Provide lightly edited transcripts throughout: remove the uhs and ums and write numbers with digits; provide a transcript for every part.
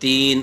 3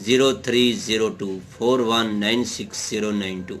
030241969092।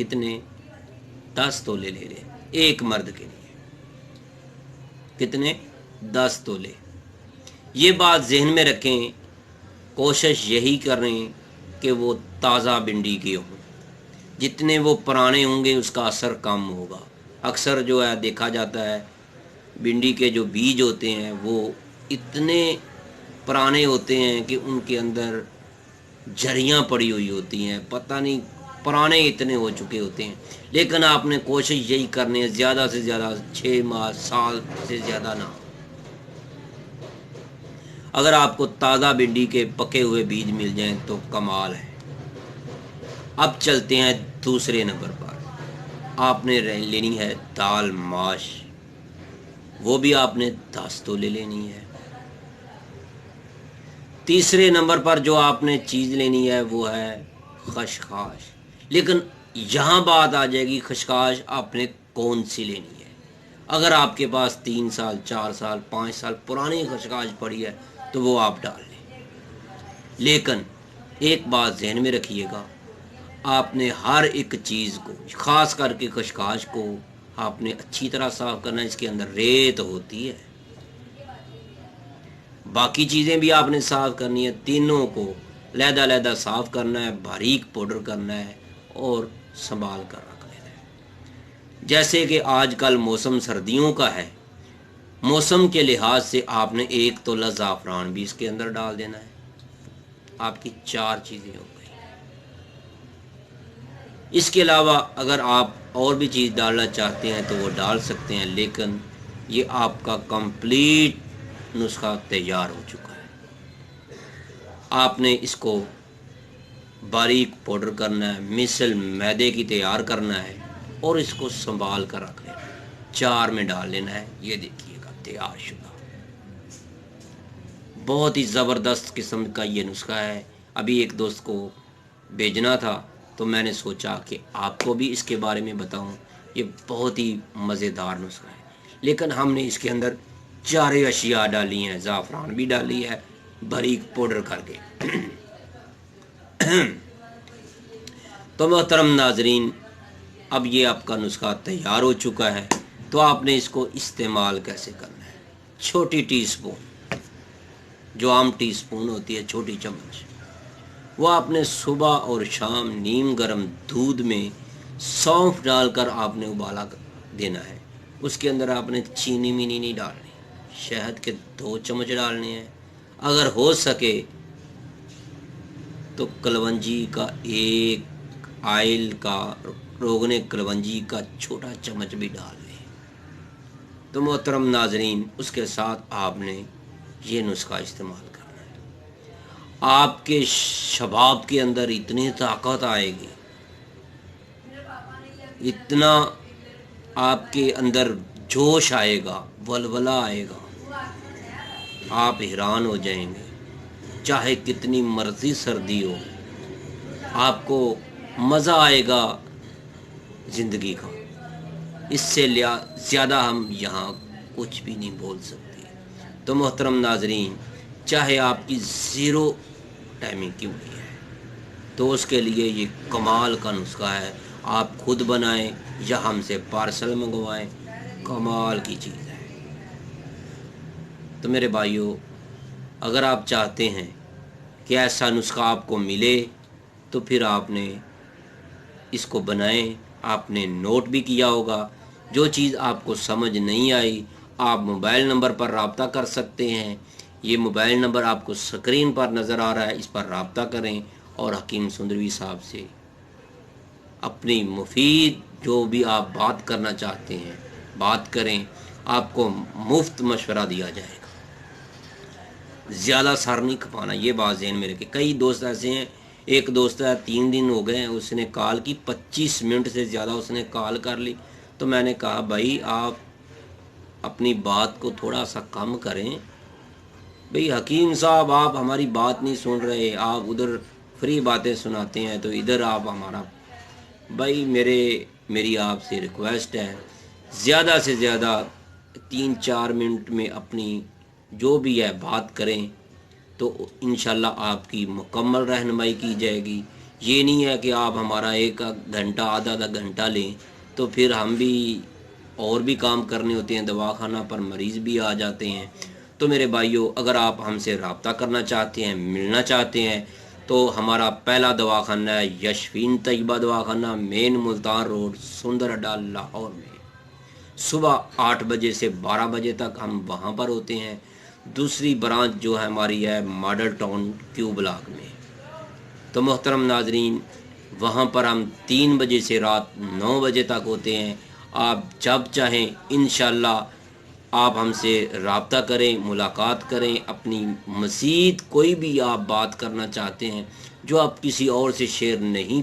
کتنے 10 تولے لے لیں ایک مرد کے لیے، کتنے 10 تولے۔ یہ بات ذہن میں رکھیں، کوشش یہی کریں کہ وہ تازہ بھنڈی کے ہوں، جتنے وہ پرانے ہوں گے اس کا اثر کم ہوگا۔ اکثر جو ہے دیکھا جاتا ہے بھنڈی کے جو بیج ہوتے ہیں وہ اتنے پرانے ہوتے ہیں کہ ان کے اندر جھریاں پڑی ہوئی ہوتی ہیں، پتہ نہیں پرانے اتنے ہو چکے ہوتے ہیں۔ لیکن آپ نے کوشش یہی کرنی ہے زیادہ سے زیادہ 6 ماہ سال سے زیادہ نہ ہو۔ اگر آپ کو تازہ بھنڈی کے پکے ہوئے بیج مل جائیں تو کمال ہے۔ اب چلتے ہیں دوسرے نمبر پر، آپ نے لینی ہے دال ماش، وہ بھی آپ نے 10 تولے لینی ہے۔ تیسرے نمبر پر جو آپ نے چیز لینی ہے وہ ہے خشخاش، لیکن یہاں بات آ جائے گی خشخاش آپ نے کون سی لینی ہے۔ اگر آپ کے پاس 3 سال 4 سال 5 سال پرانی خشخاش پڑی ہے تو وہ آپ ڈال لیں، لیکن ایک بات ذہن میں رکھیے گا، آپ نے ہر ایک چیز کو خاص کر کے خشخاش کو آپ نے اچھی طرح صاف کرنا ہے، اس کے اندر ریت ہوتی ہے۔ باقی چیزیں بھی آپ نے صاف کرنی ہے، تینوں کو علیحدہ علیحدہ صاف کرنا ہے، باریک پاؤڈر کرنا ہے اور سنبھال کر رکھ لینا ہے۔ جیسے کہ آج کل موسم سردیوں کا ہے، موسم کے لحاظ سے آپ نے 1 تولہ زعفران بھی اس کے اندر ڈال دینا ہے، آپ کی 4 چیزیں ہو گئی۔ اس کے علاوہ اگر آپ اور بھی چیز ڈالنا چاہتے ہیں تو وہ ڈال سکتے ہیں، لیکن یہ آپ کا کمپلیٹ نسخہ تیار ہو چکا ہے۔ آپ نے اس کو باریک پاؤڈر کرنا ہے، مثل میدے کی تیار کرنا ہے اور اس کو سنبھال کر رکھ لینا ہے، 4 میں ڈال لینا ہے۔ یہ دیکھیے گا تیار شدہ، بہت ہی زبردست قسم کا یہ نسخہ ہے۔ ابھی ایک دوست کو بھیجنا تھا تو میں نے سوچا کہ آپ کو بھی اس کے بارے میں بتاؤں، یہ بہت ہی مزیدار نسخہ ہے۔ لیکن ہم نے اس کے اندر 4 اشیاء ڈالی ہیں، زعفران بھی ڈالی ہے باریک پاؤڈر کر کے۔ تو محترم ناظرین، اب یہ آپ کا نسخہ تیار ہو چکا ہے، تو آپ نے اس کو استعمال کیسے کرنا ہے۔ چھوٹی ٹی سپون، جو عام ٹی سپون ہوتی ہے، چھوٹی چمچ، وہ آپ نے صبح اور شام نیم گرم دودھ میں سونف ڈال کر آپ نے ابالا دینا ہے۔ اس کے اندر آپ نے چینی مینی نہیں ڈالنی، شہد کے 2 چمچ ڈالنے ہیں، اگر ہو سکے تو کلونجی کا 1 آئل کا روغن کلونجی کا چھوٹا چمچ بھی ڈال لیں۔ تو محترم ناظرین، اس کے ساتھ آپ نے یہ نسخہ استعمال کرنا ہے، آپ کے شباب کے اندر اتنی طاقت آئے گی، اتنا آپ کے اندر جوش آئے گا، ولولہ آئے گا، آپ حیران ہو جائیں گے۔ چاہے کتنی مرضی سردی ہو، آپ کو مزہ آئے گا زندگی کا۔ اس سے زیادہ ہم یہاں کچھ بھی نہیں بول سکتے۔ تو محترم ناظرین، چاہے آپ کی 0 ٹائمنگ کیوں نہیں ہے، تو اس کے لیے یہ کمال کا نسخہ ہے۔ آپ خود بنائیں یا ہم سے پارسل منگوائیں، کمال کی چیز ہے۔ تو میرے بھائیوں، اگر آپ چاہتے ہیں کہ ایسا نسخہ آپ کو ملے تو پھر آپ نے اس کو بنائیں۔ آپ نے نوٹ بھی کیا ہوگا، جو چیز آپ کو سمجھ نہیں آئی آپ موبائل نمبر پر رابطہ کر سکتے ہیں۔ یہ موبائل نمبر آپ کو سکرین پر نظر آ رہا ہے، اس پر رابطہ کریں اور حکیم سندروی صاحب سے اپنی مفید جو بھی آپ بات کرنا چاہتے ہیں بات کریں، آپ کو مفت مشورہ دیا جائے گا۔ زیادہ سر نہیں کھپانا، یہ بات ذہن میں رکھیں۔ کئی دوست ایسے ہیں، ایک دوست ہے 3 دن ہو گئے، اس نے کال کی 25 منٹ سے زیادہ اس نے کال کر لی، تو میں نے کہا بھائی آپ اپنی بات کو تھوڑا سا کم کریں۔ بھئی حکیم صاحب آپ ہماری بات نہیں سن رہے، آپ ادھر فری باتیں سناتے ہیں تو ادھر آپ ہمارا، بھائی میری آپ سے ریکویسٹ ہے، زیادہ سے زیادہ 3-4 منٹ میں اپنی جو بھی ہے بات کریں، تو انشاءاللہ آپ کی مکمل رہنمائی کی جائے گی۔ یہ نہیں ہے کہ آپ ہمارا 1 گھنٹہ آدھا گھنٹہ لیں، تو پھر ہم بھی اور بھی کام کرنے ہوتے ہیں، دواخانہ پر مریض بھی آ جاتے ہیں۔ تو میرے بھائیوں، اگر آپ ہم سے رابطہ کرنا چاہتے ہیں، ملنا چاہتے ہیں، تو ہمارا پہلا دواخانہ ہے یشفین طیبہ دواخانہ، مین ملتان روڈ، سندر اڈا، لاہور میں۔ صبح 8 بجے سے 12 بجے تک ہم وہاں پر ہوتے ہیں۔ دوسری برانچ جو ہے ہماری ہے ماڈل ٹاؤن کیو بلاک میں۔ تو محترم ناظرین، وہاں پر ہم 3 بجے سے رات 9 بجے تک ہوتے ہیں۔ آپ جب چاہیں انشاءاللہ آپ ہم سے رابطہ کریں، ملاقات کریں، اپنی مزید کوئی بھی آپ بات کرنا چاہتے ہیں جو آپ کسی اور سے شیئر نہیں